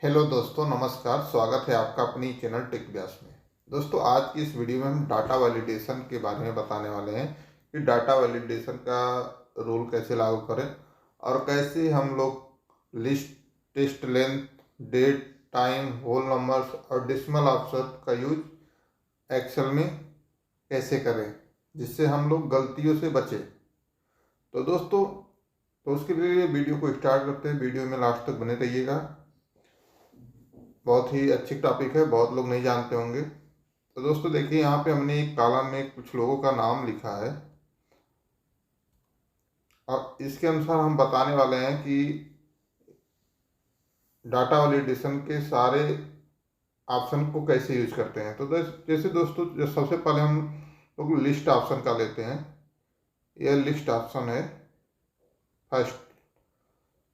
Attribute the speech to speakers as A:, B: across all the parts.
A: Hello दोस्तों, नमस्कार। स्वागत है आपका अपनी चैनल टेक व्यास में। दोस्तों, आज की इस वीडियो में हम डाटा वैलिडेशन के बारे में बताने वाले हैं कि डाटा वैलिडेशन का रूल कैसे लागू करें और कैसे हम लोग list, test length, date, time, whole numbers और डेसिमल ऑप्शन का यूज एक्सेल में कैसे करें जिससे हम लोग गलतियों से बचें। तो दोस्तों, तो उसके लिए वीडियो को स्टार्ट करते हैं। वीडियो में लास्ट तक बने रहिएगा। बहुत ही अच्छी टॉपिक है, बहुत लोग नहीं जानते होंगे। तो दोस्तों देखिए, यहाँ पे हमने एक कॉलम में कुछ लोगों का नाम लिखा है और इसके अनुसार हम बताने वाले हैं कि डाटा वैलिडेशन के सारे ऑप्शन को कैसे यूज करते हैं। तो जैसे दोस्तों, जो सबसे पहले हम लोग लिस्ट ऑप्शन का लेते हैं। यह लिस्ट ऑप्शन है फर्स्ट।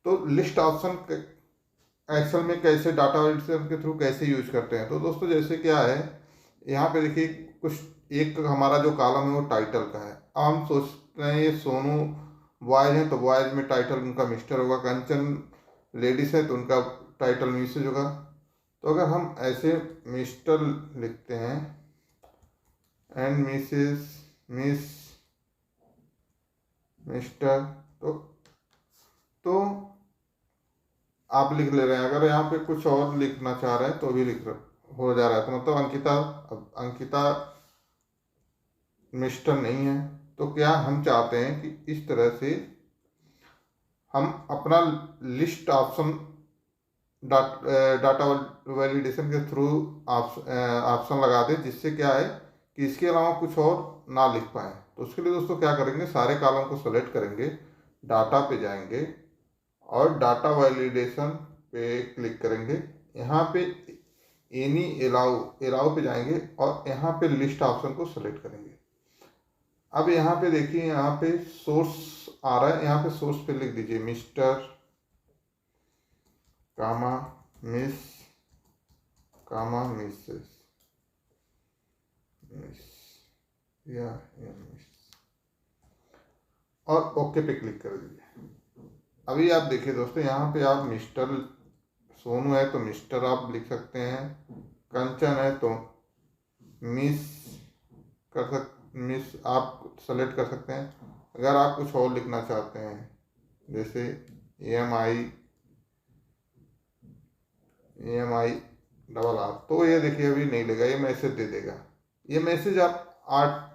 A: तो लिस्ट ऑप्शन एक्सेल में कैसे डाटा वैलिडेशन के थ्रू कैसे यूज करते हैं। तो दोस्तों जैसे क्या है, यहाँ पे देखिए कुछ एक हमारा जो कॉलम है वो टाइटल का है। अब हम सोचते हैं ये सोनू बॉयज हैं तो बॉयज में टाइटल उनका मिस्टर होगा, कंचन लेडीज है तो उनका टाइटल मिसेज होगा। तो अगर हम ऐसे मिस्टर लिखते हैं एंड मिसेज, मिस, मिस्टर, तो आप लिख ले रहे हैं। अगर यहाँ पे कुछ और लिखना चाह रहे हैं तो भी लिख हो जा रहा है। तो मतलब अंकिता, अब अंकिता मिस्टर नहीं है। तो क्या हम चाहते हैं कि इस तरह से हम अपना लिस्ट ऑप्शन डाटा वैलिडेशन के थ्रू ऑप्शन लगा दें, जिससे क्या है कि इसके अलावा कुछ और ना लिख पाए। तो उसके लिए दोस्तों क्या करेंगे, सारे कॉलम को सेलेक्ट करेंगे, डाटा पे जाएंगे और डाटा वैलिडेशन पे क्लिक करेंगे। यहाँ पे एनी एलाउ पे जाएंगे और यहाँ पे लिस्ट ऑप्शन को सेलेक्ट करेंगे। अब यहाँ पे देखिए, यहाँ पे सोर्स आ रहा है। यहाँ पे सोर्स पे लिख दीजिए मिस्टर कामा मिस कामा मिसेस, मिस या मिस, और ओके पे क्लिक कर दीजिए। अभी आप देखिए दोस्तों, यहाँ पे आप मिस्टर सोनू है तो मिस्टर आप लिख सकते हैं, कंचन है तो मिस मिस आप सेलेक्ट कर सकते हैं। अगर आप कुछ और लिखना चाहते हैं जैसे EMI डबल आर, तो ये देखिए अभी नहीं लेगा, ये मैसेज दे देगा। ये मैसेज आप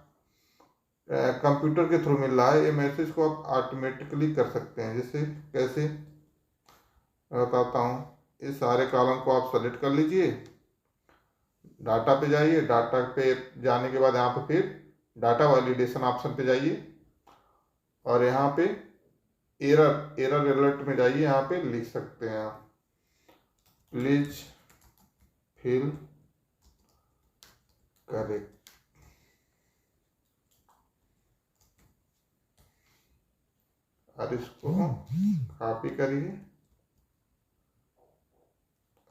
A: कंप्यूटर के थ्रू मिल रहा है। ये मैसेज को आप ऑटोमेटिकली कर सकते हैं। जैसे कैसे मैं बताता हूँ। ये सारे कॉलम को आप सेलेक्ट कर लीजिए, डाटा पे जाइए, डाटा पे जाने के बाद यहाँ पे फिर डाटा वैलिडेशन ऑप्शन पे जाइए और यहाँ पे एरर अलर्ट में जाइए। यहाँ पे लिख सकते हैं आप प्लीज फिल करेक्ट, और इसको कॉपी करिए,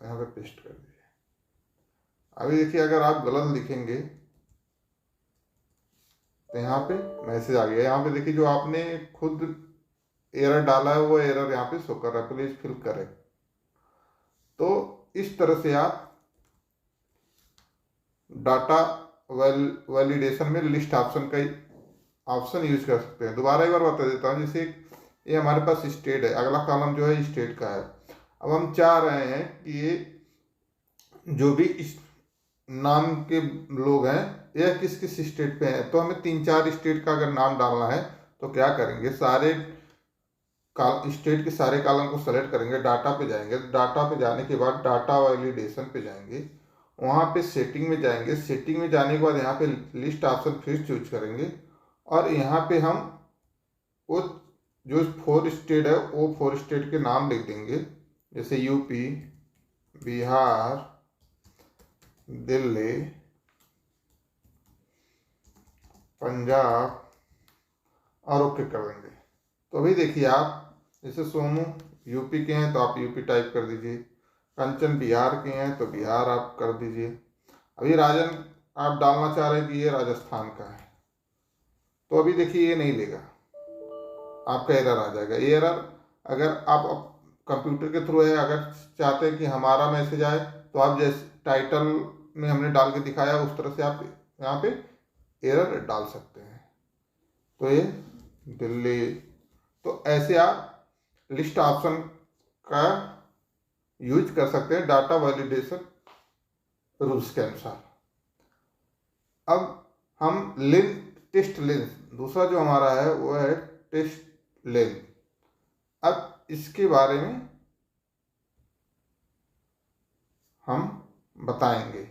A: यहाँ पे पेस्ट कर दीजिए। अभी देखिए, अगर आप गलत लिखेंगे तो यहाँ पे मैसेज आ गया। यहाँ पे देखिए, जो आपने खुद एरर डाला है वो एरर यहाँ पे शो कर रहा है, प्लीज फिल करेक्ट। तो इस तरह से आप डाटा वैलिडेशन में लिस्ट ऑप्शन का ऑप्शन यूज कर सकते हैं। दोबारा एक बार बता देता हूँ। जैसे ये हमारे पास स्टेट है, अगला कॉलम जो है स्टेट का है। अब हम चाह रहे हैं कि ये जो भी इस नाम के लोग हैं यह किस किस स्टेट पे हैं। तो हमें 3-4 स्टेट का अगर नाम डालना है तो क्या करेंगे, सारे स्टेट के सारे कॉलम को सेलेक्ट करेंगे, डाटा पे जाएंगे, डाटा पे जाने के बाद डाटा वैलिडेशन पे जाएंगे, वहाँ पे सेटिंग में जाएंगे। सेटिंग में जाने के बाद यहाँ पे लिस्ट ऑप्शन फिर चूज करेंगे और यहाँ पे हम वो जो 4 स्टेट है वो 4 स्टेट के नाम लिख देंगे। जैसे यूपी, बिहार, दिल्ली, पंजाब, और ओके कर देंगे। तो अभी देखिए, आप जैसे सोनू यूपी के हैं तो आप यूपी टाइप कर दीजिए, कंचन बिहार के हैं तो बिहार आप कर दीजिए। अभी राजन आप डालना चाह रहे हैं कि ये राजस्थान का है, तो अभी देखिए ये नहीं लेगा, आपका एरर आ जाएगा। ये एरर अगर आप कंप्यूटर के थ्रू है। अगर चाहते हैं कि हमारा मैसेज आए तो आप जैसे टाइटल में हमने डाल के दिखाया उस तरह से आप यहाँ पे एरर डाल सकते हैं। तो ये दिल्ली, तो ऐसे आप लिस्ट ऑप्शन का यूज कर सकते हैं डाटा वैलिडेशन रूल्स के अनुसार। अब हम लेंथ, टेस्ट लेंथ, दूसरा जो हमारा है वो है टेस्ट लेंथ। अब इसके बारे में हम बताएंगे।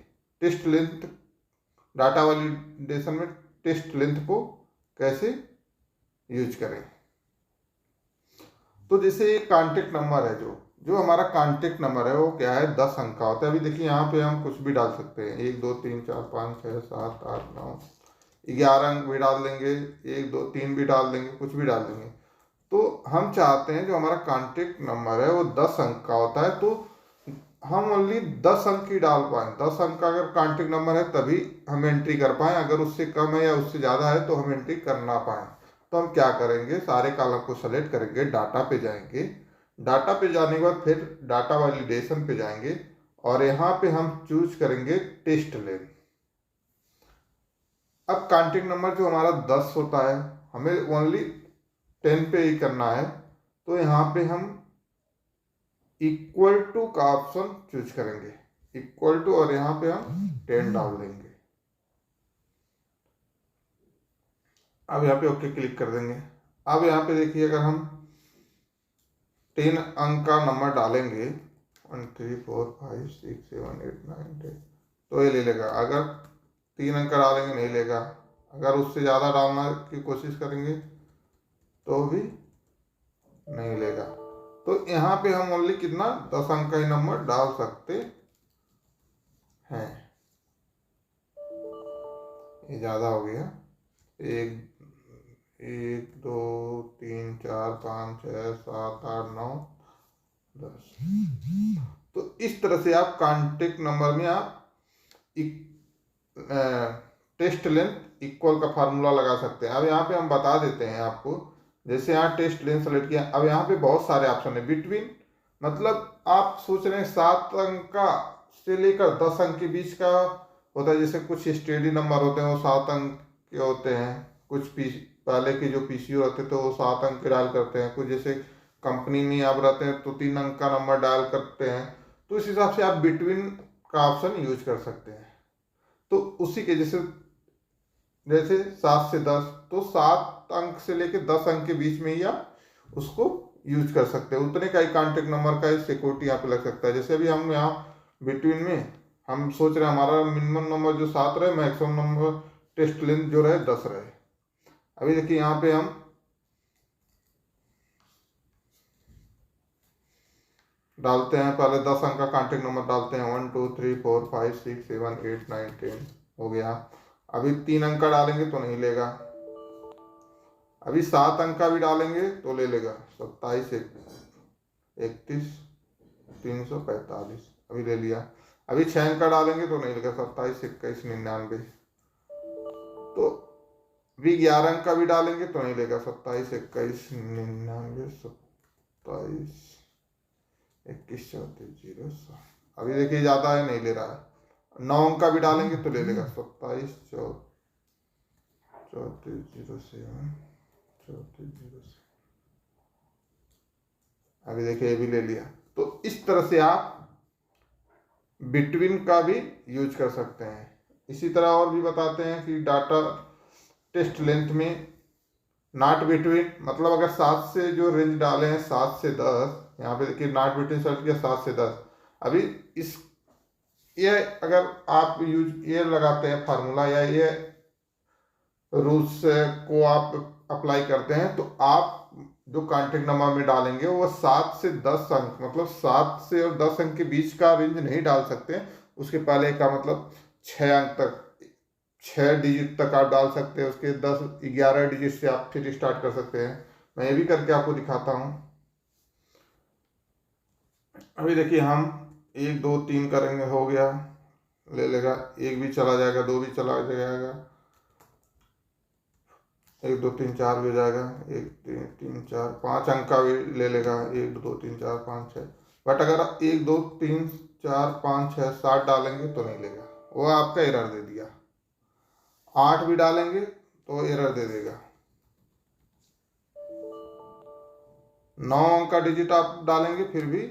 A: टेस्ट लेंथ, डाटा वैलिडेशन में टेस्ट लेंथ को कैसे यूज करें। तो जैसे एक कॉन्टेक्ट नंबर है, जो हमारा कॉन्टेक्ट नंबर है वो क्या है, 10 अंक का होता है। अभी देखिए यहाँ पे हम कुछ भी डाल सकते हैं, 1 2 3 4 5 6 7 8 9 11 अंक भी डाल देंगे, 1 2 3 भी डाल देंगे, कुछ भी डाल देंगे। तो हम चाहते हैं जो हमारा कॉन्टेक्ट नंबर है वो 10 अंक का होता है, तो हम ओनली 10 अंक ही डाल पाएँ। 10 अंक का अगर कॉन्टेक्ट नंबर है तभी हम एंट्री कर पाएँ, अगर उससे कम है या उससे ज़्यादा है तो हम एंट्री कर ना पाएँ। तो हम क्या करेंगे, सारे कॉलम को सेलेक्ट करेंगे, डाटा पे जाएंगे, डाटा पे जाने के बाद फिर डाटा वैलिडेशन पे जाएंगे और यहाँ पे हम चूज करेंगे टेस्ट लेंथ। अब कॉन्टेक्ट नंबर जो हमारा 10 होता है, हमें ओनली 10 पे ही करना है, तो यहाँ पे हम इक्वल टू का ऑप्शन चूज करेंगे, इक्वल टू, और यहाँ पे हम 10 डाल देंगे। अब यहाँ पे ओके क्लिक कर देंगे। अब यहाँ पे देखिए अगर हम 3 अंक का नंबर डालेंगे 1 3 4 5 6 7 8 9 10, तो ये ले लेगा। अगर 3 अंक का डालेंगे नहीं लेगा। अगर उससे ज़्यादा डालना की कोशिश करेंगे तो भी नहीं लेगा। तो यहाँ पे हम ओनली कितना, 10 अंक का ही नंबर डाल सकते हैं। ये ज़्यादा हो गया, 1 2 3 4 5 6 7 8 9 10। तो इस तरह से आप कॉन्टेक्ट नंबर में आप टेस्ट लेंथ इक्वल का फार्मूला लगा सकते हैं। अब यहाँ पे हम बता देते हैं आपको, जैसे यहाँ टेस्ट लेंथ सेलेक्ट किया, अब यहाँ पे बहुत सारे ऑप्शन है। बिटवीन मतलब आप सोच रहे हैं 7 अंक का से लेकर 10 अंक के बीच का होता है। जैसे कुछ स्टेडी नंबर होते हैं वो 7 अंक के होते हैं, कुछ पहले के जो पीसीओ रहते तो वो 7 अंक के डायल करते हैं, कुछ जैसे कंपनी में आप रहते हैं तो 3 अंक का नंबर डायल करते हैं। तो इस हिसाब से आप बिटवीन का ऑप्शन यूज कर सकते हैं। तो उसी के जैसे 7 से 10, तो 7 अंक से लेकर 10 अंक के बीच में ही आप उसको यूज कर सकते हैं। उतने का ही कॉन्टेक्ट नंबर का सिक्योरिटी यहाँ पे लग सकता है। जैसे अभी हम यहाँ बिटवीन में हम सोच रहे हैं हमारा मिनिमम नंबर जो 7 रहे, मैक्सिमम नंबर टेस्ट लेंथ जो रहे 10 रहे। अभी देखिए यहाँ पे हम डालते हैं, पहले 10 अंक का कॉन्टेक्ट नंबर डालते हैं, 1 2 3 4 5 6 7 8 9 10 हो गया। अभी 3 अंक का डालेंगे तो नहीं लेगा। अभी 7 अंक का भी डालेंगे तो ले लेगा, 27 31 345, अभी ले लिया। अभी 6 अंक का डालेंगे तो नहीं लेगा, 27 21 99। तो अभी 11 अंक का भी डालेंगे तो नहीं लेगा, 27 21 99 27 21 34 0। अभी देखिए ज़्यादा है, नहीं ले रहा है। 9 अंक का भी डालेंगे तो ले लेगा, 27 34 07 34 07। अभी देखिए ये भी ले लिया। तो इस तरह से आप बिटवीन का भी यूज कर सकते हैं। इसी तरह और भी बताते हैं कि डाटा टेस्ट लेंथ में नॉट बिटवीन, मतलब अगर 7 से जो रेंज डाले हैं 7 से 10, यहाँ पे देखिए नॉट बिटवीन सर्च किया 7 से 10। अभी इस ये अगर आप यूज ये लगाते हैं फार्मूला या ये रूल्स को आप अप्लाई करते हैं, तो आप जो कॉन्टेक्ट नंबर में डालेंगे वो 7 से 10 अंक, मतलब 7 से और 10 अंक के बीच का रेंज नहीं डाल सकते। उसके पहले का मतलब 6 अंक तक, 6 डिजिट तक आप डाल सकते हैं। उसके 10 11 डिजिट से आप फिर स्टार्ट कर सकते हैं। मैं ये भी करके आपको दिखाता हूँ। अभी देखिए हम 1 2 3 करेंगे, हो गया, ले लेगा। 1 भी चला जाएगा, 2 भी चला जाएगा, 1 2 3 4 भी हो जाएगा, 1 3 4 5 अंक का भी ले लेगा, 1 2 3 4 5 6। बट अगर 1 2 3 4 5 6 7 डालेंगे तो नहीं लेगा, वो आपका एरर दे दिया। 8 भी डालेंगे तो एरर दे देगा। 9 अंक का डिजिट आप डालेंगे फिर भी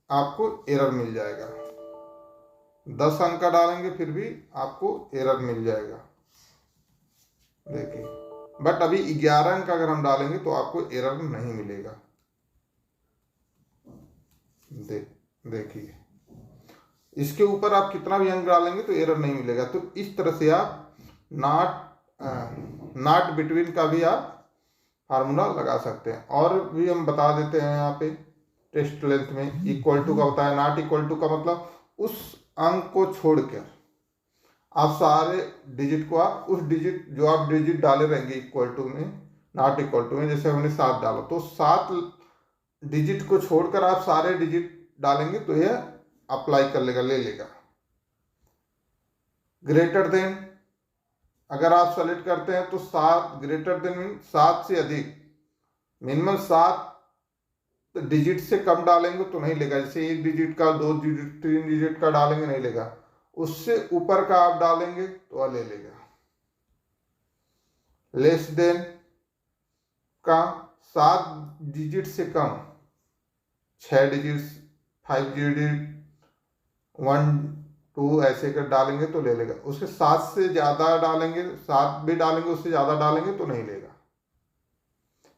A: आपको एरर मिल जाएगा। 10 अंक का डालेंगे फिर भी आपको एरर मिल जाएगा। देखिए, बट अभी 11 अंक अगर हम डालेंगे तो आपको एरर नहीं मिलेगा। देखिए, इसके ऊपर आप कितना भी अंक डालेंगे तो एरर नहीं मिलेगा। तो इस तरह से आप नॉट बिटवीन का भी आप फार्मूला लगा सकते हैं। और भी हम बता देते हैं यहाँ पे टेस्ट लेंथ में। इक्वल टू का होता है, नॉट इक्वल टू का मतलब उस अंक को छोड़कर आप सारे डिजिट को, आप उस डिजिट जो आप डिजिट डाले रहेंगे इक्वल टू में, नॉट इक्वल टू में, जैसे हमने 7 डाला तो 7 डिजिट को छोड़कर आप सारे डिजिट डालेंगे तो यह अप्लाई कर लेगा, ले लेगा। ग्रेटर देन अगर आप सेलेक्ट करते हैं तो 7 ग्रेटर देन मीन 7 से अधिक, मिनिमम 7 डिजिट से कम डालेंगे तो नहीं लेगा। जैसे 1 डिजिट का, 2 डिजिट, 3 डिजिट का डालेंगे नहीं लेगा। उससे ऊपर का आप डालेंगे तो वह ले लेगा। लेस देन का 7 डिजिट से कम, 6 डिजिट, 5 डिजिट, 1 2 ऐसे कर डालेंगे तो ले लेगा। उसके 7 से ज़्यादा डालेंगे, 7 भी डालेंगे, उससे ज़्यादा डालेंगे तो नहीं लेगा।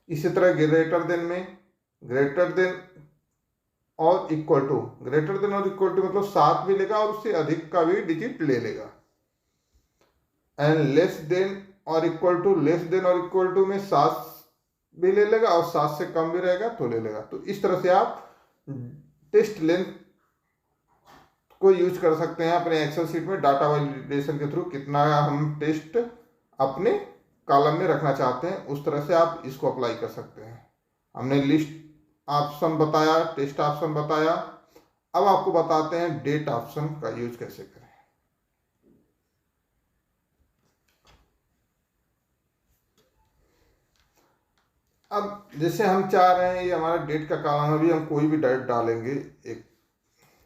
A: इसी तरह ग्रेटर देन में, ग्रेटर देन और इक्वल टू, ग्रेटर देन और इक्वल टू मतलब 7 भी लेगा और उससे अधिक का भी डिजिट ले लेगा। एंड लेस देन और इक्वल टू, लेस देन और इक्वल टू में 7 भी ले लेगा और 7 से कम भी रहेगा तो ले लेगा। तो इस तरह से आप टेस्ट लेंथ को यूज कर सकते हैं अपने एक्सेल शीट में डाटा वैलिडेशन के थ्रू। कितना हम टेस्ट अपने कॉलम में रखना चाहते हैं उस तरह से आप इसको अप्लाई कर सकते हैं। हमने लिस्ट ऑप्शन बताया, टेस्ट ऑप्शन बताया, अब आपको बताते हैं डेट ऑप्शन का यूज कैसे करें। अब जैसे हम चाह रहे हैं ये हमारा डेट का कॉलम है, अभी हम कोई भी डेट डालेंगे,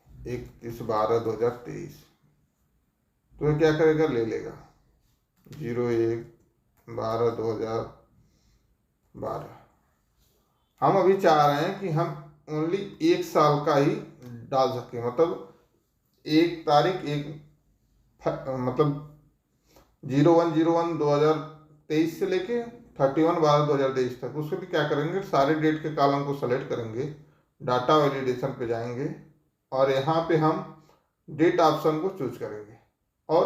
A: 31/12/2023, तो ये क्या करेगा, ले लेगा 01/12/2012। हम अभी चाह रहे हैं कि हम ओनली 1 साल का ही डाल सकें, मतलब 1 तारीख, मतलब 01/01/2023 से लेके 31/12/2023 तक। उसके भी क्या करेंगे, सारे डेट के कॉलम को सेलेक्ट करेंगे, डाटा वैलिडेशन पे जाएंगे और यहाँ पे हम डेट ऑप्शन को चूज करेंगे। और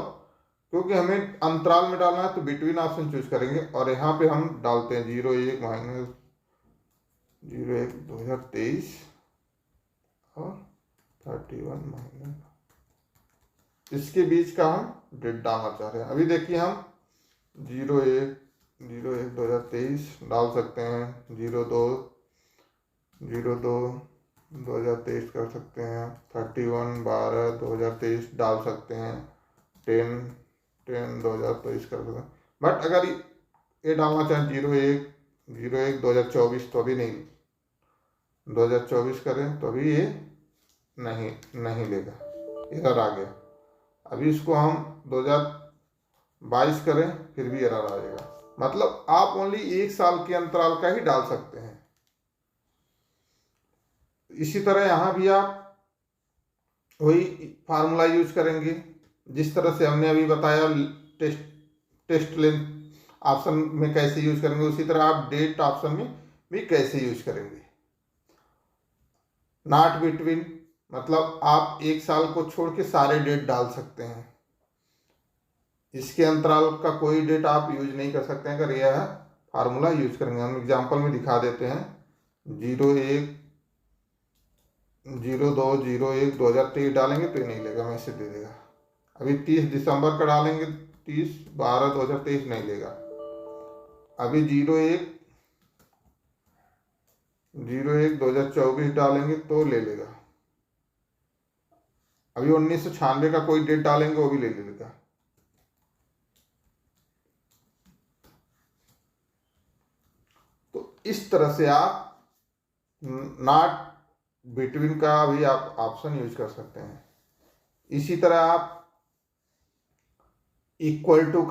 A: क्योंकि हमें अंतराल में डालना है तो बिटवीन ऑप्शन चूज करेंगे और यहाँ पे हम डालते हैं 01/01/2023 और 31 इसके बीच का हम डेट डालना चाह रहे हैं। अभी देखिए हम 01/01/2023 डाल सकते हैं, 02/02/2023 कर सकते हैं, 31/12/2023 डाल सकते हैं, 10/10/2023 कर सकते हैं। बट अगर ये डालना चाहें 01/01/2024 तो अभी नहीं, 2024 करें तो अभी ये नहीं लेगा, एरर आ गया। अभी इसको हम 2022 करें फिर भी एरर आ जाएगा। मतलब आप ओनली 1 साल के अंतराल का ही डाल सकते हैं। इसी तरह यहाँ भी आप वही फार्मूला यूज करेंगे जिस तरह से हमने अभी बताया टेस्ट लेंथ ऑप्शन में कैसे यूज करेंगे, उसी तरह आप डेट ऑप्शन में भी कैसे यूज करेंगे। नॉट बिटवीन मतलब आप 1 साल को छोड़ के सारे डेट डाल सकते हैं। इसके अंतराल का कोई डेट आप यूज नहीं कर सकते हैं अगर यह फार्मूला यूज करेंगे। हम एग्जांपल में दिखा देते हैं, 01/02/2023 डालेंगे तो ये नहीं लेगा, मैसेज दे देगा। अभी 30 दिसंबर का डालेंगे, 30/12/2023 नहीं लेगा। अभी 01/01/2024 डालेंगे तो ले लेगा। अभी 1996 का कोई डेट डालेंगे वो भी ले लेगा। इस तरह से आप नॉट बिटवीन का भी आप ऑप्शन यूज कर सकते हैं। इसी तरह आप इक्वल टू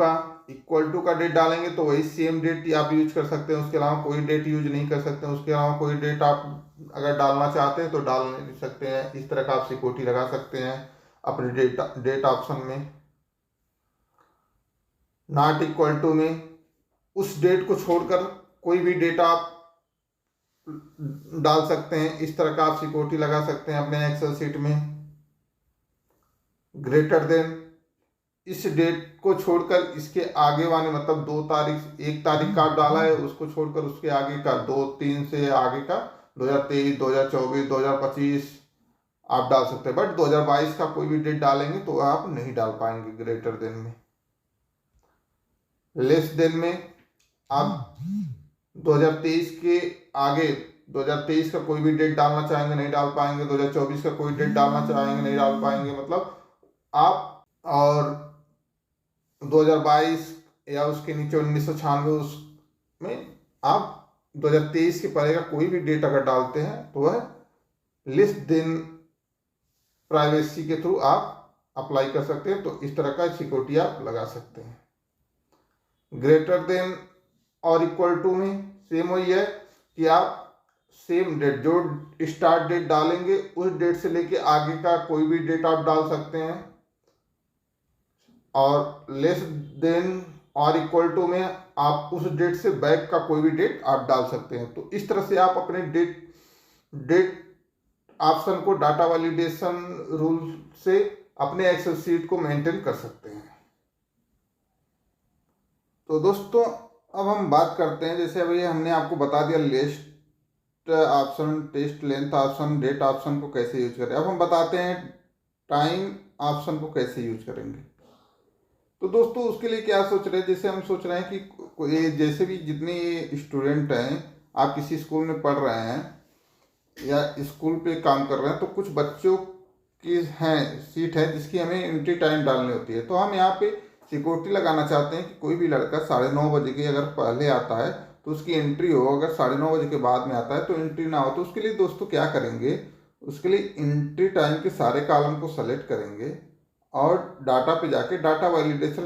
A: का डेट डालेंगे तो वही सेम डेट आप यूज कर सकते हैं, उसके अलावा कोई डेट यूज नहीं कर सकते हैं। उसके अलावा कोई डेट आप अगर डालना चाहते हैं तो डाल नहीं सकते हैं। इस तरह का आप सिक्योरिटी लगा सकते हैं अपने डेट ऑप्शन में। नॉट इक्वल टू में उस डेट को छोड़कर कोई भी डेट आप डाल सकते हैं। इस तरह का आप सिक्योरिटी लगा सकते हैं अपने एक्सेल शीट में। ग्रेटर देन, इस डेट को छोड़कर इसके आगे वाले मतलब 2 तारीख 1 तारीख का आप डाला है, उसको छोड़कर उसके आगे का 2 3 से आगे का 2023 2024 2025 आप डाल सकते हैं। बट 2022 का कोई भी डेट डालेंगे तो आप नहीं डाल पाएंगे ग्रेटर देन में। लेस देन में आप 2023 के आगे 2023 का कोई भी डेट डालना चाहेंगे नहीं डाल पाएंगे। 2024 का कोई डेट डालना चाहेंगे नहीं डाल पाएंगे। मतलब आप और 2022 या उसके नीचे 1996 उसमें आप 2023 के पहले का कोई भी डेट अगर डालते हैं तो वह लेस देन प्राइवेसी के थ्रू आप अप्लाई कर सकते हैं। तो इस तरह का सिक्योरिटी आप लगा सकते हैं। ग्रेटर देन और इक्वल टू में सेम वही है कि आप सेम डेट जो स्टार्ट डेट डालेंगे उस डेट से लेके आगे का कोई भी डेट आप डाल सकते हैं। और लेस देन और इक्वल टू में आप उस डेट से बैक का कोई भी डेट आप डाल सकते हैं। तो इस तरह से आप अपने डेट ऑप्शन को डाटा वैलिडेशन रूल से अपने एक्सेल शीट को मेंटेन कर सकते हैं। तो दोस्तों अब हम बात करते हैं, जैसे अभी हमने आपको बता दिया list option, test length option, date option को कैसे यूज करें। अब हम बताते हैं टाइम ऑप्शन को कैसे यूज करेंगे। तो दोस्तों उसके लिए क्या सोच रहे हैं, जैसे हम सोच रहे हैं कि जैसे भी जितने स्टूडेंट हैं, आप किसी स्कूल में पढ़ रहे हैं या स्कूल पे काम कर रहे हैं, तो कुछ बच्चों की हैं सीट है जिसकी हमें एंट्री टाइम डालनी होती है। तो हम यहाँ पे सिक्योरिटी लगाना चाहते हैं कि कोई भी लड़का 9:30 बजे के अगर पहले आता है तो उसकी एंट्री हो, अगर 9:30 बजे के बाद में आता है तो एंट्री ना हो। तो उसके लिए दोस्तों क्या करेंगे, उसके लिए एंट्री टाइम के सारे कॉलम को सेलेक्ट करेंगे और डाटा पे जाके डाटा वैलिडेशन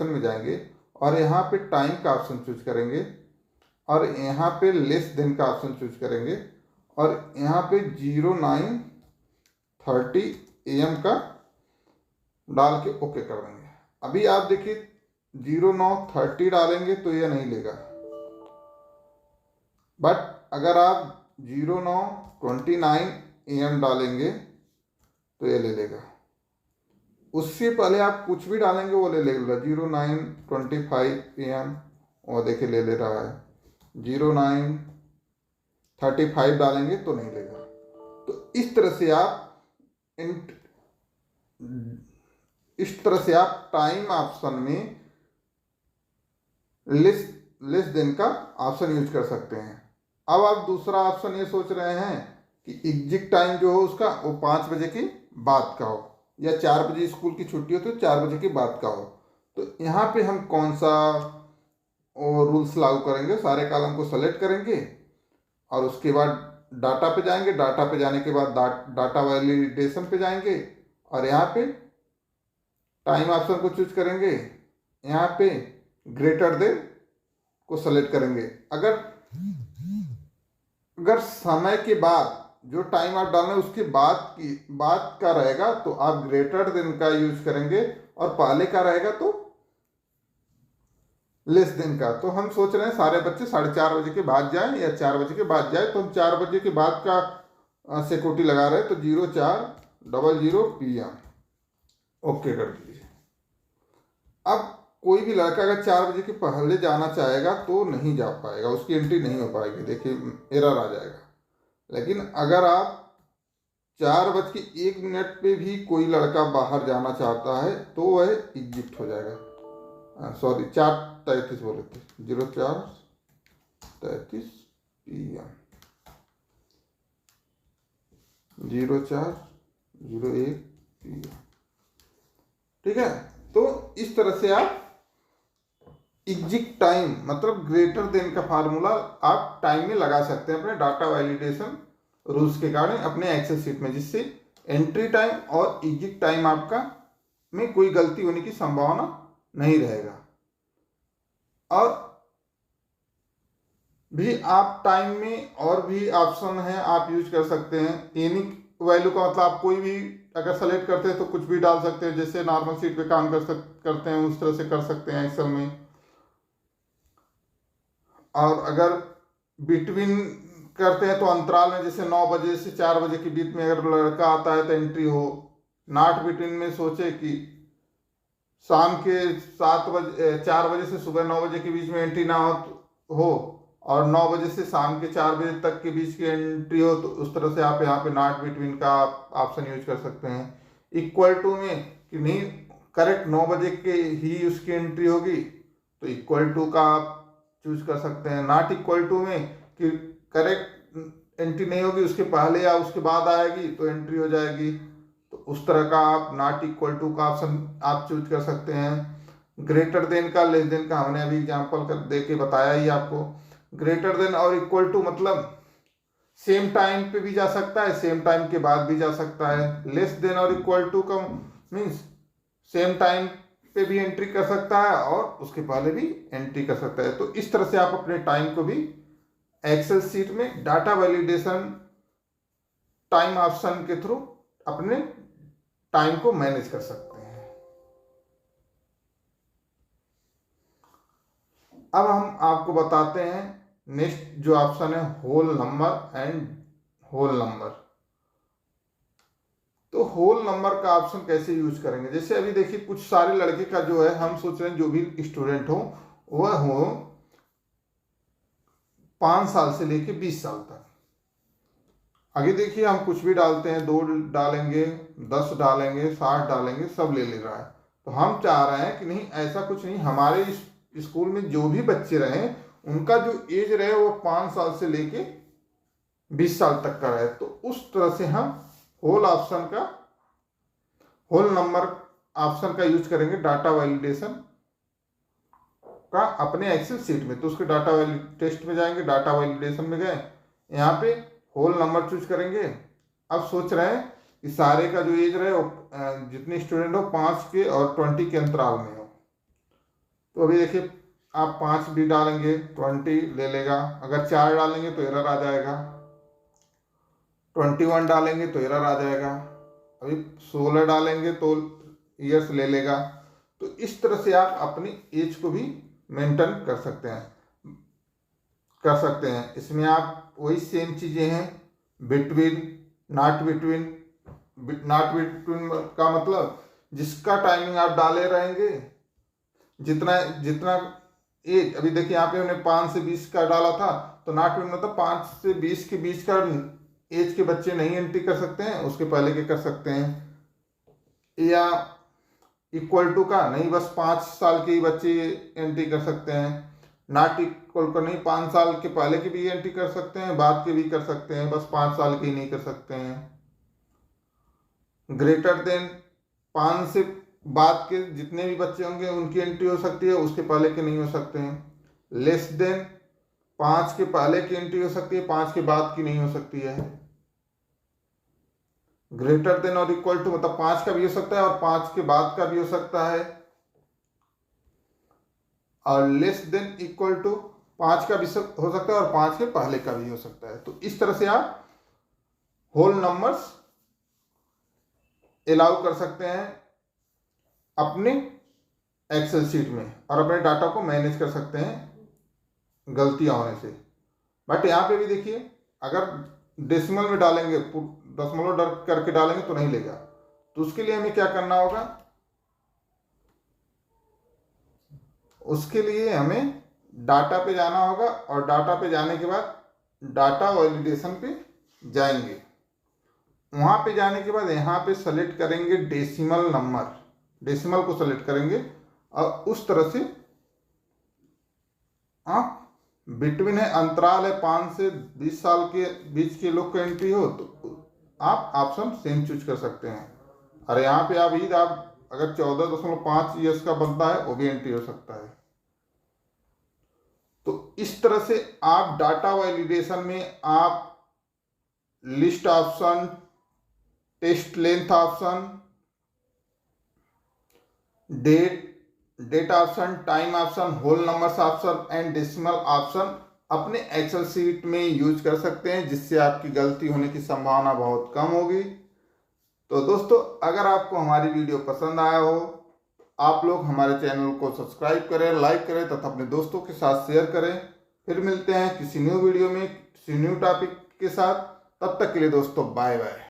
A: में जाएंगे और यहाँ पे टाइम का ऑप्शन चूज करेंगे और यहाँ पे लेस देन का ऑप्शन चूज करेंगे और यहाँ पे 09:30 AM का डाल के ओके कर देंगे। अभी आप देखिए 09:30 डालेंगे तो ये नहीं लेगा, बट अगर आप 09:29 AM डालेंगे तो ये ले लेगा। उससे पहले आप कुछ भी डालेंगे वो ले लेगा। 09:25 AM वो देखिए ले रहा है। 09:35 डालेंगे तो नहीं लेगा। तो इस तरह से आप टाइम ऑप्शन में लेस देन का ऑप्शन यूज कर सकते हैं। अब आप दूसरा ऑप्शन ये सोच रहे हैं कि एग्जिट टाइम जो हो उसका वो 5 बजे के बाद का हो या 4 बजे स्कूल की छुट्टी हो तो 4 बजे के बाद का हो। तो यहाँ पे हम कौन सा रूल्स लागू करेंगे, सारे कॉलम को सेलेक्ट करेंगे और उसके बाद डाटा पे जाएंगे। डाटा पे जाने के बाद डाटा वैलिडेशन पे जाएंगे और यहाँ पे टाइम ऑप्शन को चूज करेंगे। यहाँ पे ग्रेटर देन को सेलेक्ट करेंगे। अगर समय के बाद जो टाइम आप डालना है उसके बाद का रहेगा तो आप ग्रेटर देन का यूज करेंगे और पहले का रहेगा तो लेस देन का। तो हम सोच रहे हैं सारे बच्चे 4:30 बजे के बाद जाएं या 4 बजे के बाद जाए, तो हम 4 बजे के बाद का सिक्योरिटी लगा रहे हैं। तो 04:00 PM ओके कर दीजिए। अब कोई भी लड़का अगर 4 बजे के पहले जाना चाहेगा तो नहीं जा पाएगा, उसकी एंट्री नहीं हो पाएगी, देखिए एरर आ जाएगा। लेकिन अगर आप 4:01 पे भी कोई लड़का बाहर जाना चाहता है तो वह एग्जिट हो जाएगा। सॉरी 4:33 बोले थे, 04:33 PM 04:01 PM। ठीक है, तो इस तरह से आप एग्जिट टाइम मतलब ग्रेटर देन का फार्मूला आप टाइम में लगा सकते हैं अपने डाटा वैलिडेशन रूल्स के कारण अपने एक्सेल शीट में, जिससे एंट्री टाइम और एग्जिट टाइम आपका में कोई गलती होने की संभावना नहीं रहेगा। और भी आप टाइम में और भी ऑप्शन है आप यूज कर सकते हैं। यूनिक वैल्यू का मतलब आप कोई भी अगर सेलेक्ट करते हैं तो कुछ भी डाल सकते हैं, जैसे नॉर्मल शीट पे काम करते हैं उस तरह से कर सकते हैं एक्सेल में। और अगर बिटवीन करते हैं तो अंतराल में, जैसे 9 बजे से 4 बजे के बीच में अगर लड़का आता है तो एंट्री हो। नॉट बिटवीन में सोचे कि शाम के 4 बजे से सुबह 9 बजे के बीच में एंट्री ना हो और 9 बजे से शाम के 4 बजे तक के बीच की एंट्री हो, तो उस तरह से आप यहाँ पे नॉट बिटवीन का ऑप्शन यूज कर सकते हैं। इक्वल टू में कि नहीं करेक्ट 9 बजे के ही उसकी एंट्री होगी तो इक्वल टू का आप चूज कर सकते हैं। नॉट इक्वल टू में कि करेक्ट एंट्री नहीं होगी, उसके पहले या उसके बाद आएगी तो एंट्री हो जाएगी, तो उस तरह का आप नॉट इक्वल टू का ऑप्शन आप चूज कर सकते हैं। ग्रेटर देन का लेस देन का हमने अभी एग्जांपल कर दे के बताया ही आपको। ग्रेटर देन और इक्वल टू मतलब सेम टाइम पे भी जा सकता है, सेम टाइम के बाद भी जा सकता है। लेस देन और इक्वल टू का मीन्स सेम टाइम पे भी एंट्री कर सकता है और उसके पहले भी एंट्री कर सकता है। तो इस तरह से आप अपने टाइम को भी एक्सेल शीट में डाटा वैलिडेशन टाइम ऑप्शन के थ्रू अपने टाइम को मैनेज कर सकते हैं। अब हम आपको बताते हैं नेक्स्ट जो ऑप्शन है whole number and whole number. तो होल नंबर का ऑप्शन कैसे यूज करेंगे, जैसे अभी देखिए कुछ सारे लड़के का जो है हम सोच रहे हैं जो भी स्टूडेंट हो वह हो 5 साल से लेके 20 साल तक। आगे देखिए हम कुछ भी डालते हैं, 2 डालेंगे, 10 डालेंगे, 60 डालेंगे, सब ले रहा है। तो हम चाह रहे हैं कि नहीं ऐसा कुछ नहीं, हमारे इस स्कूल में जो भी बच्चे रहे उनका जो एज रहे वो 5 साल से लेके 20 साल तक का रहे। तो उस तरह से हम होल नंबर ऑप्शन का यूज करेंगे डाटा वैलिडेशन का अपने एक्सेल शीट में। तो उसके डाटा टेस्ट में जाएंगे, डाटा वैलिडेशन में गए, यहाँ पे होल नंबर चूज करेंगे। अब सोच रहे हैं कि सारे का जो एज रहे वो जितने स्टूडेंट हो 5 के और 20 के अंतराल में हो। तो अभी देखिए आप 5 भी डालेंगे 20 ले लेगा, अगर 4 डालेंगे तो एरर आ जाएगा, 21 डालेंगे तो एरर आ जाएगा, अभी 16 डालेंगे तो ईयर्स ले लेगा। तो इस तरह से आप अपनी एज को भी मेंटेन कर सकते हैं। इसमें आप वही सेम चीज़ें हैं, between, not between. Not between का मतलब जिसका टाइमिंग आप डाले रहेंगे, जितना जितना एज, अभी देखिए यहाँ पे हमने 5 से 20 का डाला था, तो नॉट बिटवीन मतलब 5 से 20 के बीच का एज के बच्चे नहीं एंट्री कर सकते हैं, उसके पहले के कर सकते हैं। या इक्वल टू का नहीं, बस 5 साल के ही बच्चे एंट्री कर सकते हैं। नॉट इक्वल का नहीं, 5 साल के पहले की भी एंट्री कर सकते हैं, बाद के भी कर सकते हैं, बस 5 साल के ही नहीं कर सकते हैं। ग्रेटर देन 5 से बाद के जितने भी बच्चे होंगे उनकी एंट्री हो सकती है, उसके पहले के नहीं हो सकते हैं। लेस देन 5 के पहले की एंट्री हो सकती है, 5 के बाद की नहीं हो सकती है। ग्रेटर देन और इक्वल टू मतलब 5 का भी हो सकता है और 5 के बाद का भी हो सकता है। और लेस देन इक्वल टू 5 का भी हो सकता है और 5 के पहले का भी हो सकता है। तो इस तरह से आप होल नंबर्स अलाउ कर सकते हैं अपने एक्सेल शीट में और अपने डाटा को मैनेज कर सकते हैं गलतियां होने से। बट यहाँ पे भी देखिए अगर डेसिमल में डालेंगे, दशमलव करके डालेंगे तो नहीं लेगा। तो उसके लिए हमें क्या करना होगा, उसके लिए हमें डाटा पे जाना होगा और डाटा पे जाने के बाद डाटा वैलिडेशन पे जाएंगे। वहाँ पे जाने के बाद यहाँ पे सेलेक्ट करेंगे डेसिमल नंबर, डेसिमल को सेलेक्ट करेंगे और उस तरह से आप बिटवीन है, अंतराल है 5 से 20 साल के बीच के लोग का एंट्री हो तो आप ऑप्शन सेम चूज कर सकते हैं। और यहाँ पे आप अगर 14.5 ईयर्स का बनता है वो भी एंट्री हो सकता है। तो इस तरह से आप डाटा वैलिडेशन में आप list option, test length option, date option, time option, whole numbers option and decimal option अपने एक्सेल सीट में यूज कर सकते हैं, जिससे आपकी गलती होने की संभावना बहुत कम होगी। तो दोस्तों, अगर आपको हमारी वीडियो पसंद आया हो, आप लोग हमारे चैनल को सब्सक्राइब करें, लाइक करें तथा अपने दोस्तों के साथ शेयर करें। फिर मिलते हैं किसी न्यू वीडियो में किसी न्यू टॉपिक के साथ। तब तक के लिए दोस्तों बाय बाय।